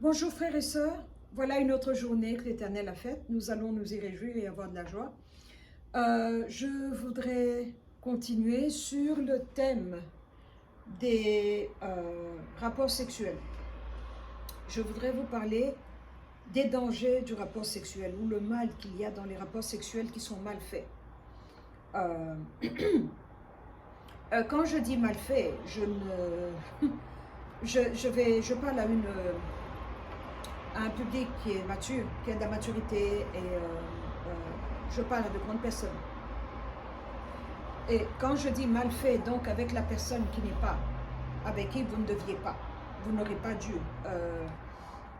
Bonjour frères et sœurs, voilà une autre journée que l'Éternel a faite. Nous allons nous y réjouir et avoir de la joie. Je voudrais continuer sur le thème des rapports sexuels. Je voudrais vous parler des dangers du rapport sexuel ou le mal qu'il y a dans les rapports sexuels qui sont mal faits. Euh, quand je dis mal fait, je parle à un public qui est mature, qui a de la maturité et je parle à de grandes personnes. Et quand je dis mal fait, donc avec la personne qui n'est pas, avec qui vous ne deviez pas, vous n'aurez pas dû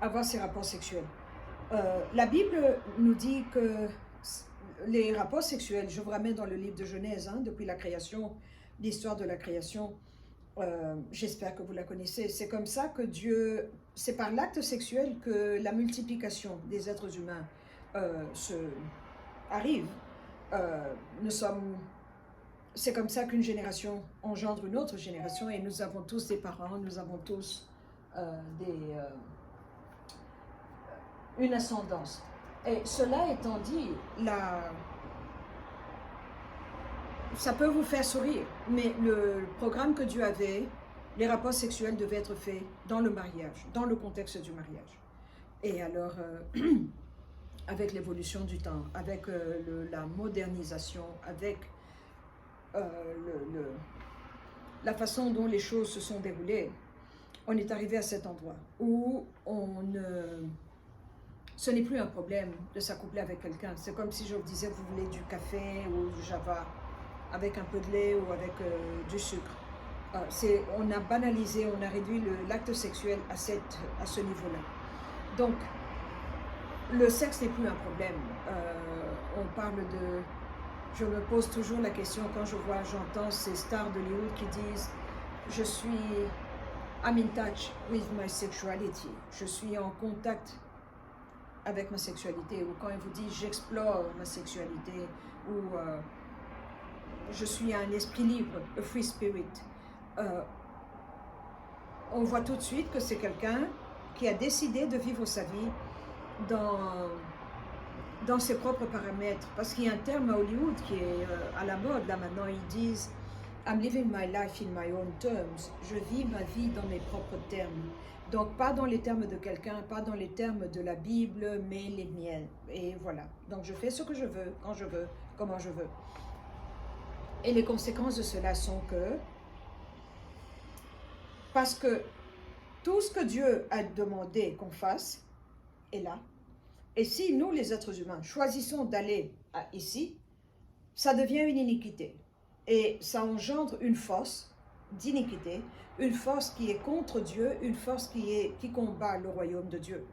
avoir ces rapports sexuels. La Bible nous dit que les rapports sexuels, je vous ramène dans le livre de Genèse, depuis la création, l'histoire de la création, j'espère que vous la connaissez. C'est comme ça que Dieu, c'est par l'acte sexuel que la multiplication des êtres humains arrive. C'est comme ça qu'une génération engendre une autre génération et nous avons tous des parents, nous avons tous une ascendance. Et cela étant dit, ça peut vous faire sourire, mais le programme que Dieu avait, les rapports sexuels devaient être faits dans le mariage, dans le contexte du mariage. Et alors, avec l'évolution du temps, avec la modernisation, avec la façon dont les choses se sont déroulées, on est arrivé à cet endroit où ce n'est plus un problème de s'accoupler avec quelqu'un. C'est comme si je vous disais, vous voulez du café ou du java avec un peu de lait ou avec du sucre. On a banalisé, on a réduit l'acte sexuel à ce niveau-là. Donc, le sexe n'est plus un problème. On parle de... Je me pose toujours la question quand j'entends ces stars d'Hollywood qui disent « I'm in touch with my sexuality ». Je suis en contact avec ma sexualité. Ou quand ils vous disent « j'explore ma sexualité » ou je suis un esprit libre, a free spirit. On voit tout de suite que c'est quelqu'un qui a décidé de vivre sa vie dans ses propres paramètres. Parce qu'il y a un terme à Hollywood qui est à la mode, là maintenant, ils disent « I'm living my life in my own terms ». Je vis ma vie dans mes propres termes. Donc, pas dans les termes de quelqu'un, pas dans les termes de la Bible, mais les miens. Et voilà. Donc, je fais ce que je veux, quand je veux, comment je veux. Et les conséquences de cela sont que, parce que tout ce que Dieu a demandé qu'on fasse est là. Et si nous, les êtres humains, choisissons d'aller ici, ça devient une iniquité. Et ça engendre une force d'iniquité, une force qui est contre Dieu, une force qui combat le royaume de Dieu.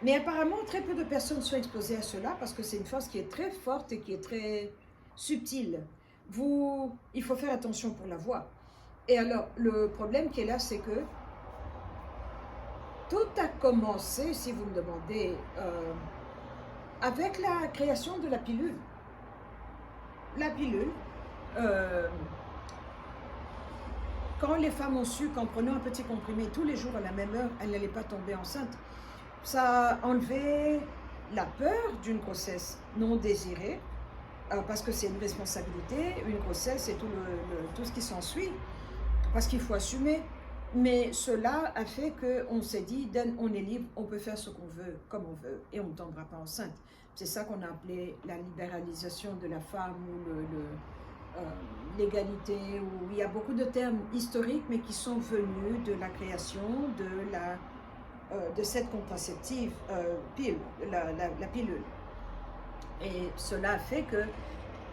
Mais apparemment, très peu de personnes sont exposées à cela parce que c'est une force qui est très forte et qui est très subtile. Il faut faire attention pour la voir. Et alors, le problème qui est là, c'est que tout a commencé, si vous me demandez, avec la création de la pilule. La pilule, quand les femmes ont su qu'en prenant un petit comprimé tous les jours à la même heure, elles n'allaient pas tomber enceinte, ça a enlevé la peur d'une grossesse non désirée, parce que c'est une responsabilité, une grossesse et tout ce qui s'ensuit, parce qu'il faut assumer. Mais cela a fait qu'on s'est dit, on est libre, on peut faire ce qu'on veut, comme on veut, et on ne tombera pas enceinte. C'est ça qu'on a appelé la libéralisation de la femme ou l'égalité, où il y a beaucoup de termes historiques, mais qui sont venus de la création de cette contraceptive la pilule. Et cela a fait que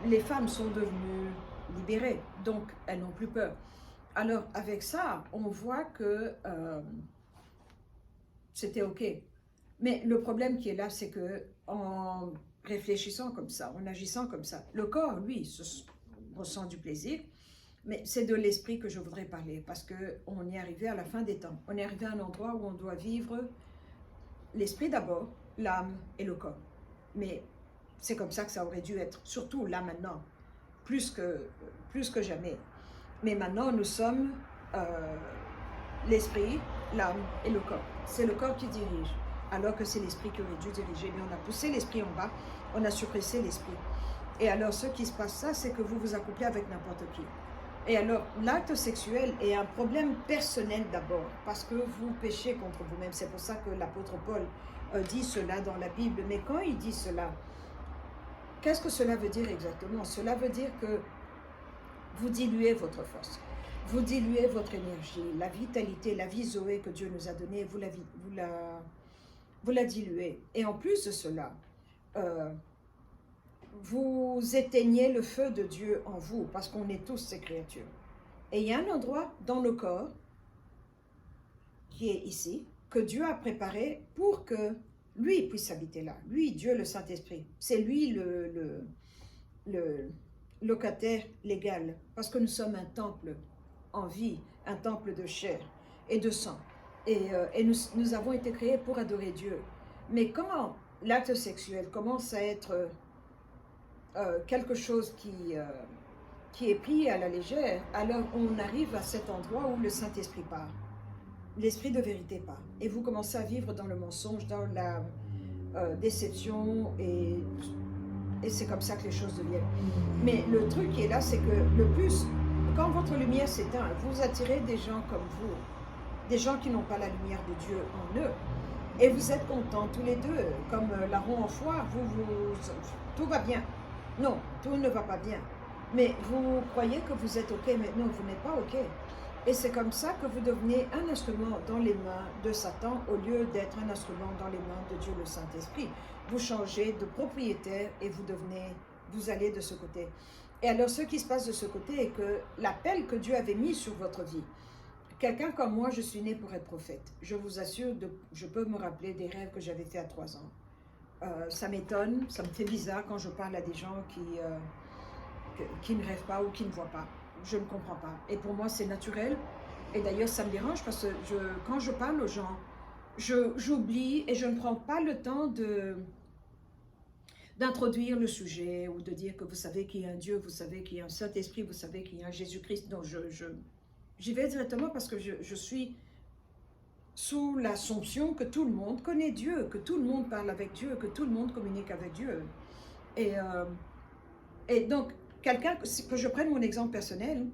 les femmes sont devenues libérées, donc elles n'ont plus peur. Alors, avec ça, on voit que c'était OK. Mais le problème qui est là, c'est que en réfléchissant comme ça, en agissant comme ça, le corps, lui, ressent du plaisir, mais c'est de l'esprit que je voudrais parler, parce qu'on est arrivé à la fin des temps. On est arrivé à un endroit où on doit vivre l'esprit d'abord, l'âme et le corps. Mais c'est comme ça que ça aurait dû être, surtout là maintenant, plus que jamais. Mais maintenant, nous sommes l'esprit l'âme et le corps. C'est le corps qui dirige, alors que c'est l'esprit qui aurait dû diriger. Mais on a poussé l'esprit en bas, on a suppressé l'esprit. Et alors, ce qui se passe, ça, c'est que vous vous accouplez avec n'importe qui. Et alors, l'acte sexuel est un problème personnel d'abord, parce que vous péchez contre vous-même. C'est pour ça que l'apôtre Paul dit cela dans la Bible. Mais quand il dit cela, qu'est-ce que cela veut dire exactement? Cela veut dire que vous diluez votre force, vous diluez votre énergie, la vitalité, la vie Zoé que Dieu nous a donnée, vous la diluez. Et en plus de cela, vous éteignez le feu de Dieu en vous, parce qu'on est tous ces créatures. Et il y a un endroit dans le corps, qui est ici, que Dieu a préparé pour que lui puisse habiter là. Lui, Dieu le Saint-Esprit. C'est lui le locataire légal, parce que nous sommes un temple en vie, un temple de chair et de sang. Et nous avons été créés pour adorer Dieu. Mais quand l'acte sexuel commence à être quelque chose qui est pris à la légère, alors on arrive à cet endroit où le Saint-Esprit part. L'esprit de vérité part. Et vous commencez à vivre dans le mensonge, dans la déception, et c'est comme ça que les choses deviennent. Mais le truc qui est là, c'est que le plus, quand votre lumière s'éteint, vous attirez des gens comme vous, des gens qui n'ont pas la lumière de Dieu en eux. Et vous êtes contents tous les deux, comme larron en foire, tout va bien. Non, tout ne va pas bien. Mais vous croyez que vous êtes OK, mais non, vous n'êtes pas OK. Et c'est comme ça que vous devenez un instrument dans les mains de Satan au lieu d'être un instrument dans les mains de Dieu le Saint-Esprit. Vous changez de propriétaire et vous allez de ce côté. Et alors ce qui se passe de ce côté est que l'appel que Dieu avait mis sur votre vie, quelqu'un comme moi, je suis né pour être prophète. Je vous assure, je peux me rappeler des rêves que j'avais faits à 3 ans. Ça m'étonne, ça me fait bizarre quand je parle à des gens qui ne rêvent pas ou qui ne voient pas. Je ne comprends pas. Et pour moi, c'est naturel. Et d'ailleurs, ça me dérange parce que quand je parle aux gens, j'oublie et je ne prends pas le temps d'introduire le sujet ou de dire que vous savez qu'il y a un Dieu, vous savez qu'il y a un Saint-Esprit, vous savez qu'il y a un Jésus-Christ. Donc, j'y vais directement parce que je suis sous l'assomption que tout le monde connaît Dieu, que tout le monde parle avec Dieu, que tout le monde communique avec Dieu. Et donc, quelqu'un, que je prenne mon exemple personnel,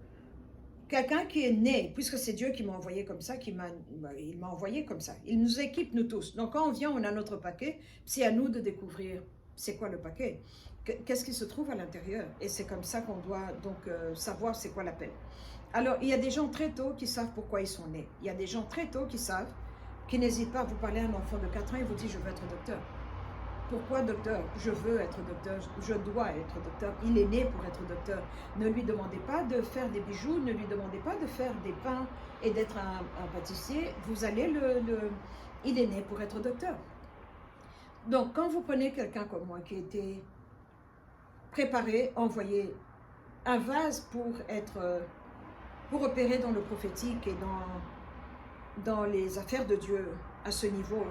quelqu'un qui est né, puisque c'est Dieu qui m'a envoyé comme ça, il m'a envoyé comme ça. Il nous équipe, nous tous. Donc, quand on vient, on a notre paquet. C'est à nous de découvrir c'est quoi le paquet. Qu'est-ce qui se trouve à l'intérieur. Et c'est comme ça qu'on doit donc savoir c'est quoi l'appel. Alors, il y a des gens très tôt qui savent pourquoi ils sont nés. Il y a des gens très tôt qui savent, qui n'hésitent pas à vous parler à un enfant de 4 ans et vous dit « je veux être docteur ». Pourquoi docteur? Je veux être docteur, je dois être docteur. Il est né pour être docteur. Ne lui demandez pas de faire des bijoux, ne lui demandez pas de faire des pains et d'être un pâtissier. Vous allez il est né pour être docteur. Donc, quand vous prenez quelqu'un comme moi qui a été préparé, envoyé un vase pour opérer dans le prophétique et dans les affaires de Dieu à ce niveau,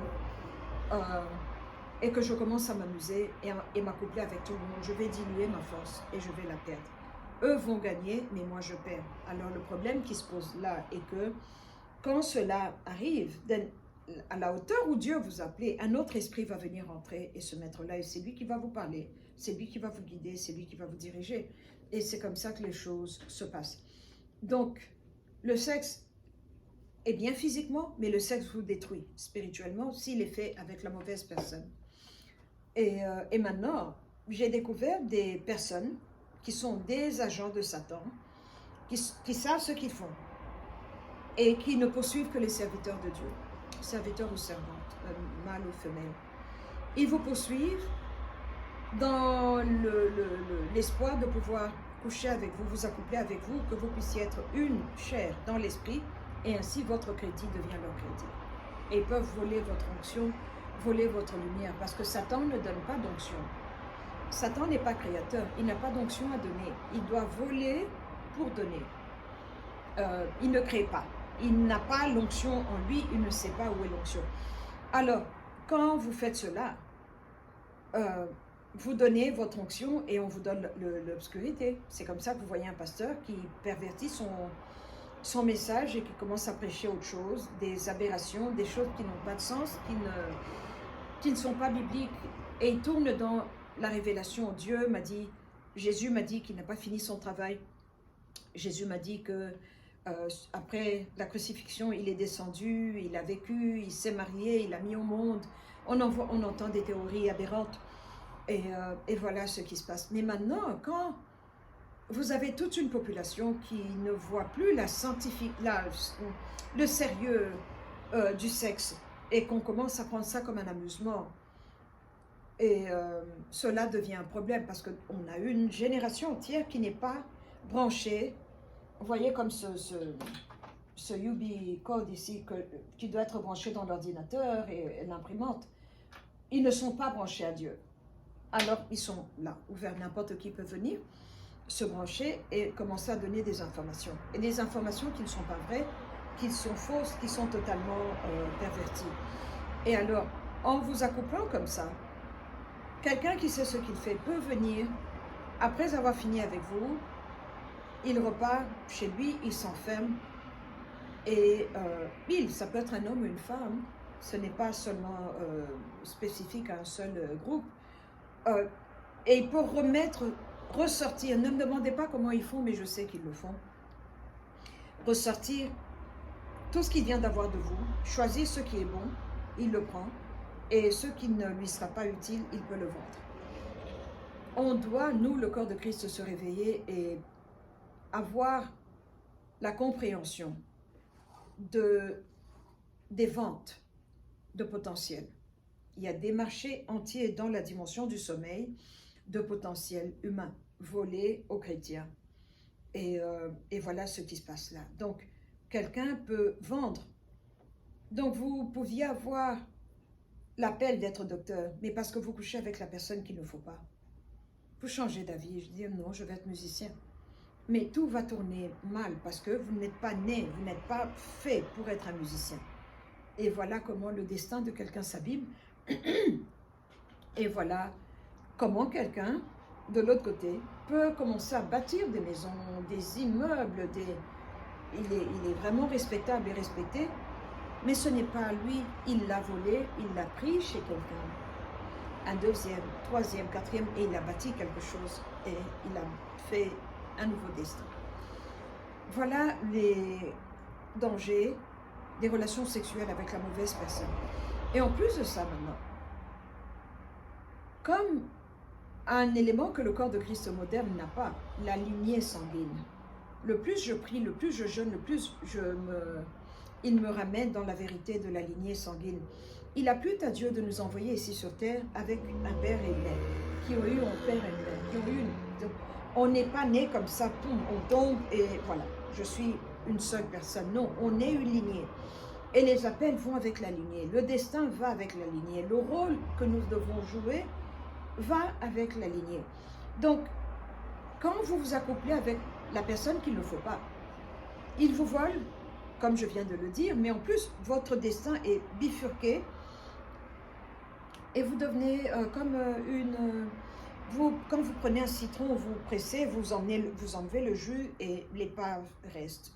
et que je commence à m'amuser et m'accoupler avec tout le monde, je vais diluer ma force et je vais la perdre. Eux vont gagner, mais moi je perds. Alors le problème qui se pose là est que quand cela arrive, à la hauteur où Dieu vous appelez, un autre esprit va venir entrer et se mettre là, et c'est lui qui va vous parler, c'est lui qui va vous guider, c'est lui qui va vous diriger. Et c'est comme ça que les choses se passent. Donc, le sexe est bien physiquement, mais le sexe vous détruit spirituellement s'il est fait avec la mauvaise personne. Et maintenant, j'ai découvert des personnes qui sont des agents de Satan, qui savent ce qu'ils font et qui ne poursuivent que les serviteurs de Dieu, serviteurs ou servantes, mâles ou femelles. Ils vous poursuivent dans l'espoir de pouvoir coucher avec vous, vous accoupler avec vous, que vous puissiez être une chair dans l'esprit, et ainsi votre crédit devient leur crédit. Et ils peuvent voler votre onction, voler votre lumière, parce que Satan ne donne pas d'onction. Satan n'est pas créateur, il n'a pas d'onction à donner. Il doit voler pour donner. Il ne crée pas. Il n'a pas l'onction en lui, il ne sait pas où est l'onction. Alors, quand vous faites cela, vous donnez votre onction et on vous donne l'obscurité. C'est comme ça que vous voyez un pasteur qui pervertit son message et qui commence à prêcher autre chose, des aberrations, des choses qui n'ont pas de sens, qui ne sont pas bibliques. Et il tourne dans la révélation. Dieu m'a dit, Jésus m'a dit qu'il n'a pas fini son travail. Jésus m'a dit que après la crucifixion, il est descendu, il a vécu, il s'est marié, il a mis au monde. On entend des théories aberrantes. Et voilà ce qui se passe. Mais maintenant, quand vous avez toute une population qui ne voit plus le sérieux du sexe et qu'on commence à prendre ça comme un amusement, et cela devient un problème parce qu'on a une génération entière qui n'est pas branchée. Vous voyez comme ce Unicode ici qui doit être branché dans l'ordinateur et l'imprimante. Ils ne sont pas branchés à Dieu. Alors ils sont là, ouverts, n'importe qui peut venir se brancher et commencer à donner des informations. Et des informations qui ne sont pas vraies, qui sont fausses, qui sont totalement perverties. Et alors, en vous accouplant comme ça, quelqu'un qui sait ce qu'il fait peut venir, après avoir fini avec vous, il repart chez lui, il s'enferme, et ça peut être un homme ou une femme, ce n'est pas seulement spécifique à un seul groupe, et il peut ressortir, ne me demandez pas comment ils font, mais je sais qu'ils le font, ressortir tout ce qu'il vient d'avoir de vous, choisir ce qui est bon, il le prend, et ce qui ne lui sera pas utile, il peut le vendre. On doit, nous, le corps de Christ, se réveiller et avoir la compréhension des ventes de potentiel. Il y a des marchés entiers dans la dimension du sommeil de potentiel humain, volé aux chrétiens. Et voilà ce qui se passe là. Donc, quelqu'un peut vendre. Donc, vous pouviez avoir l'appel d'être docteur, mais parce que vous couchez avec la personne qu'il ne faut pas. Vous changez d'avis, je dis non, je vais être musicien. Mais tout va tourner mal parce que vous n'êtes pas né, vous n'êtes pas fait pour être un musicien. Et voilà comment le destin de quelqu'un s'abîme. Et voilà comment quelqu'un, de l'autre côté, peut commencer à bâtir des maisons, des immeubles, il est vraiment respectable et respecté, mais ce n'est pas lui, il l'a volé, il l'a pris chez quelqu'un. Un deuxième, troisième, quatrième, et il a bâti quelque chose, et il a fait un nouveau destin. Voilà les dangers des relations sexuelles avec la mauvaise personne. Et en plus de ça maintenant, comme un élément que le corps de Christ moderne n'a pas, la lignée sanguine. Le plus je prie, le plus je jeûne, le plus il me ramène dans la vérité de la lignée sanguine. Il a plu à Dieu de nous envoyer ici sur terre avec un père et une mère, qui ont eu un père et une mère, on n'est pas né comme ça, poum, on tombe et voilà, je suis une seule personne. Non, on est une lignée. Et les appels vont avec la lignée, le destin va avec la lignée, le rôle que nous devons jouer va avec la lignée. Donc, quand vous vous accouplez avec la personne qu'il ne faut pas, il vous vole, comme je viens de le dire, mais en plus, votre destin est bifurqué et vous devenez comme quand vous prenez un citron, vous pressez, vous enlevez le jus et l'épave reste.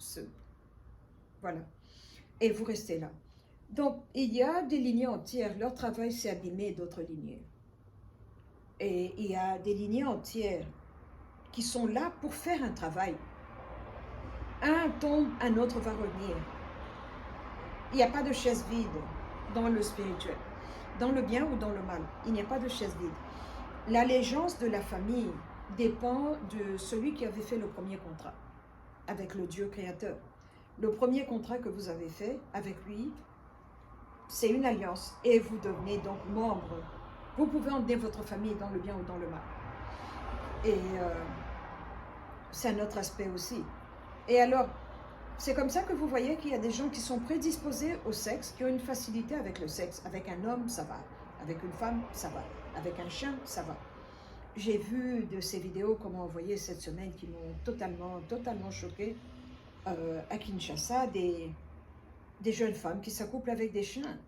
Voilà. Et vous restez là. Donc, il y a des lignées entières, leur travail s'est abîmé d'autres lignées. Et il y a des lignées entières qui sont là pour faire un travail. Un tombe, un autre va revenir. Il n'y a pas de chaise vide dans le spirituel, dans le bien ou dans le mal. Il n'y a pas de chaise vide. L'allégeance de la famille dépend de celui qui avait fait le premier contrat avec le Dieu créateur. Le premier contrat que vous avez fait avec lui, c'est une alliance et vous devenez donc membre. Vous pouvez emmener votre famille dans le bien ou dans le mal. Et c'est un autre aspect aussi. Et alors, c'est comme ça que vous voyez qu'il y a des gens qui sont prédisposés au sexe, qui ont une facilité avec le sexe. Avec un homme, ça va. Avec une femme, ça va. Avec un chien, ça va. J'ai vu de ces vidéos qu'on m'a envoyées cette semaine qui m'ont totalement choquée. À Kinshasa, des jeunes femmes qui s'accouplent avec des chiens.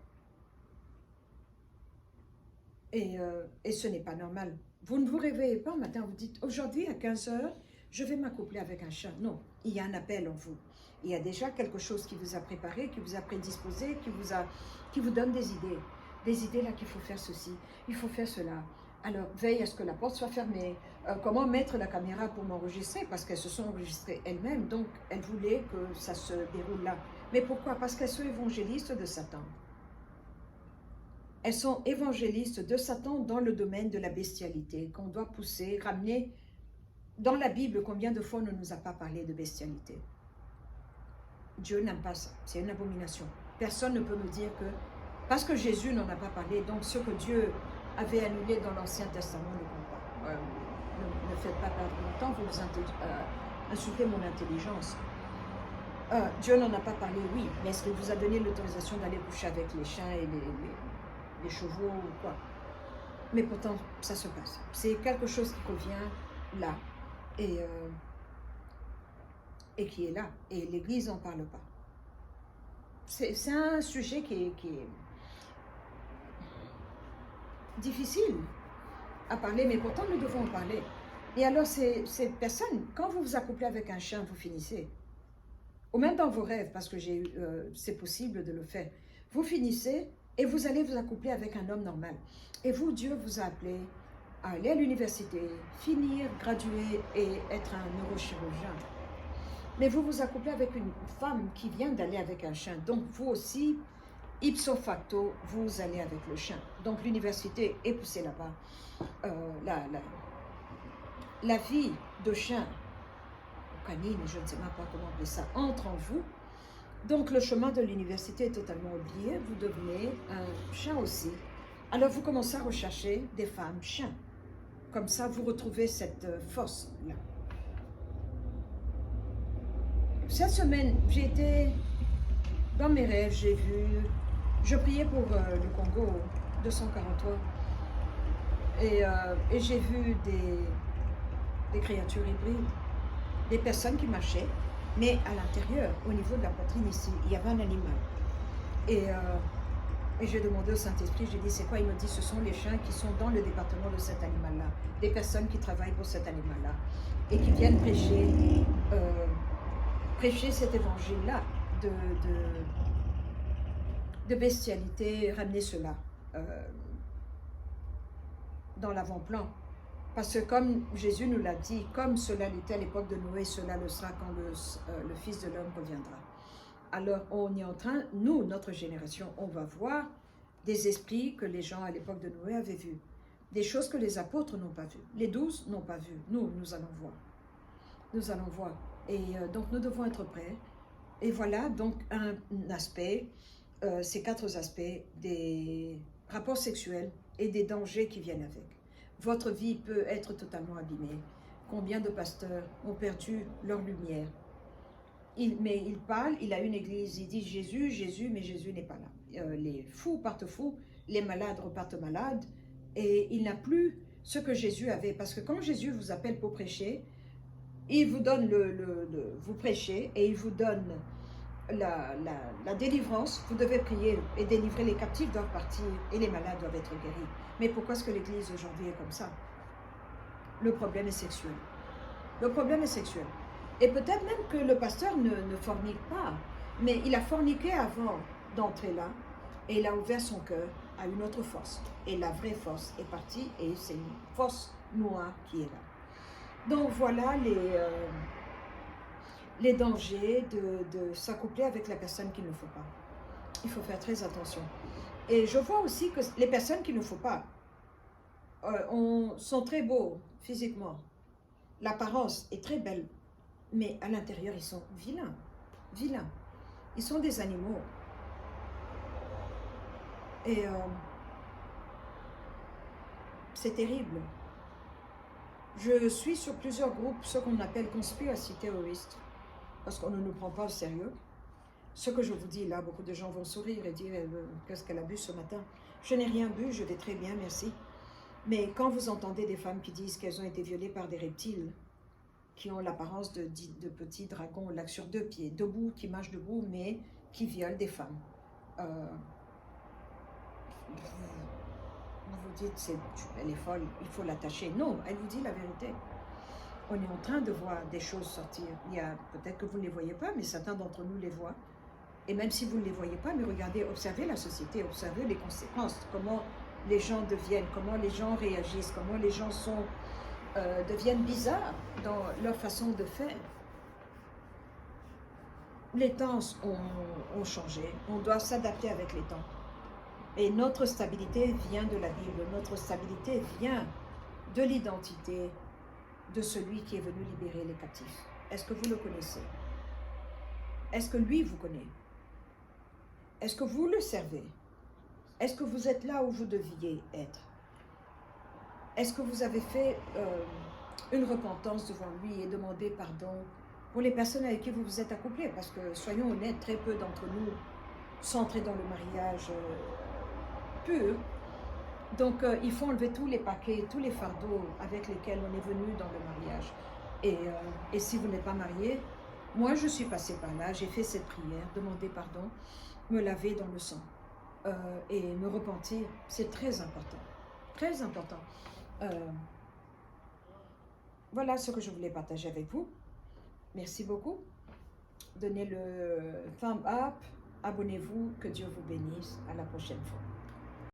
Et ce n'est pas normal. Vous ne vous réveillez pas un matin, vous dites, aujourd'hui à 15 h, je vais m'accoupler avec un chien. Non, il y a un appel en vous. Il y a déjà quelque chose qui vous a préparé, qui vous a prédisposé, qui vous donne des idées. Des idées là qu'il faut faire ceci, il faut faire cela. Alors, veille à ce que la porte soit fermée. Comment mettre la caméra pour m'enregistrer? Parce qu'elles se sont enregistrées elles-mêmes, donc elles voulaient que ça se déroule là. Mais pourquoi? Parce qu'elles sont évangélistes de Satan. Elles sont évangélistes de Satan dans le domaine de la bestialité, qu'on doit pousser, ramener. Dans la Bible, combien de fois on ne nous a pas parlé de bestialité? Dieu n'aime pas ça, c'est une abomination. Personne ne peut me dire que, parce que Jésus n'en a pas parlé, donc ce que Dieu avait annulé dans l'Ancien Testament ne compte pas. Ne faites pas perdre mon temps, vous insultez mon intelligence. Dieu n'en a pas parlé, oui, mais est-ce qu'il vous a donné l'autorisation d'aller coucher avec les chiens et les chevaux ou quoi? Mais pourtant, ça se passe. C'est quelque chose qui revient là et qui est là. Et l'Église n'en parle pas. C'est un sujet qui est difficile à parler, mais pourtant nous devons en parler. Et alors, ces personnes, quand vous vous accouplez avec un chien, vous finissez. Ou même dans vos rêves, parce que c'est possible de le faire. Vous finissez et vous allez vous accoupler avec un homme normal. Et vous, Dieu vous a appelé à aller à l'université, finir, graduer et être un neurochirurgien. Mais vous vous accouplez avec une femme qui vient d'aller avec un chien. Donc vous aussi, ipso facto, vous allez avec le chien. Donc l'université est poussée là-bas. La vie de chien, canine, je ne sais même pas comment appeler ça, entre en vous. Donc le chemin de l'université est totalement oublié. Vous devenez un chien aussi. Alors vous commencez à rechercher des femmes chiens. Comme ça, vous retrouvez cette force-là. Cette semaine, j'ai été dans mes rêves, je priais pour le Congo 243 et j'ai vu des créatures hybrides, des personnes qui marchaient, mais à l'intérieur, au niveau de la poitrine ici, il y avait un animal. Et j'ai demandé au Saint-Esprit, j'ai dit c'est quoi? Il me dit ce sont les chiens qui sont dans le département de cet animal-là, des personnes qui travaillent pour cet animal-là et qui viennent prêcher cet évangile-là de bestialité, ramener cela dans l'avant-plan. Parce que comme Jésus nous l'a dit, comme cela l'était à l'époque de Noé, cela le sera quand le Fils de l'homme reviendra. Alors on est en train, nous, notre génération, on va voir des esprits que les gens à l'époque de Noé avaient vus. Des choses que les apôtres n'ont pas vues. Les 12 n'ont pas vu. Nous allons voir. Nous allons voir. Et donc nous devons être prêts. Et voilà donc un aspect, ces 4 aspects des rapports sexuels et des dangers qui viennent avec. Votre vie peut être totalement abîmée. Combien de pasteurs ont perdu leur lumière? Mais il parle, il a une église, il dit Jésus, Jésus, mais Jésus n'est pas là. Les fous partent fous, les malades repartent malades, et il n'a plus ce que Jésus avait. Parce que quand Jésus vous appelle pour prêcher, il vous donne vous prêchez et il vous donne la délivrance. Vous devez prier et délivrer, les captifs doivent partir et les malades doivent être guéris. Mais pourquoi est-ce que l'Église aujourd'hui est comme ça? Le problème est sexuel. Le problème est sexuel. Et peut-être même que le pasteur ne fornique pas, mais il a forniqué avant d'entrer là et il a ouvert son cœur à une autre force. Et la vraie force est partie et c'est une force noire qui est là. Donc voilà les dangers de s'accoupler avec la personne qu'il ne faut pas. Il faut faire très attention. Et je vois aussi que les personnes qu'il ne faut pas sont très beaux physiquement. L'apparence est très belle, mais à l'intérieur, ils sont vilains. Vilains. Ils sont des animaux. Et c'est terrible. Je suis sur plusieurs groupes, ce qu'on appelle conspiracy terroristes, parce qu'on ne nous prend pas au sérieux. Ce que je vous dis là, beaucoup de gens vont sourire et dire qu'est-ce qu'elle a bu ce matin. Je n'ai rien bu, je vais très bien, merci. Mais quand vous entendez des femmes qui disent qu'elles ont été violées par des reptiles, qui ont l'apparence de petits dragons, là sur 2 pieds, debout, qui marchent debout, mais qui violent des femmes. Vous vous dites, elle est folle, il faut l'attacher. Non, elle vous dit la vérité. on est en train de voir des choses sortir. Il y a peut-être que vous ne les voyez pas, mais certains d'entre nous les voient. Et même si vous ne les voyez pas, mais regardez, observez la société, observez les conséquences, comment les gens deviennent, comment les gens réagissent, comment les gens deviennent bizarres dans leur façon de faire. Les temps ont changé, on doit s'adapter avec les temps. Et notre stabilité vient de la Bible, notre stabilité vient de l'identité de celui qui est venu libérer les captifs. Est-ce que vous le connaissez? Est-ce que lui vous connaît? Est-ce que vous le servez? Est-ce que vous êtes là où vous deviez être? Est-ce que vous avez fait une repentance devant lui et demandé pardon pour les personnes avec qui vous vous êtes accouplés? Parce que, soyons honnêtes, très peu d'entre nous sont entrés dans le mariage pur. Donc, il faut enlever tous les paquets, tous les fardeaux avec lesquels on est venu dans le mariage. Et si vous n'êtes pas marié, moi je suis passée par là, j'ai fait cette prière, demander pardon, me laver dans le sang et me repentir. C'est très important, très important. Voilà ce que je voulais partager avec vous. Merci beaucoup. Donnez le thumb up, abonnez-vous, que Dieu vous bénisse. À la prochaine fois.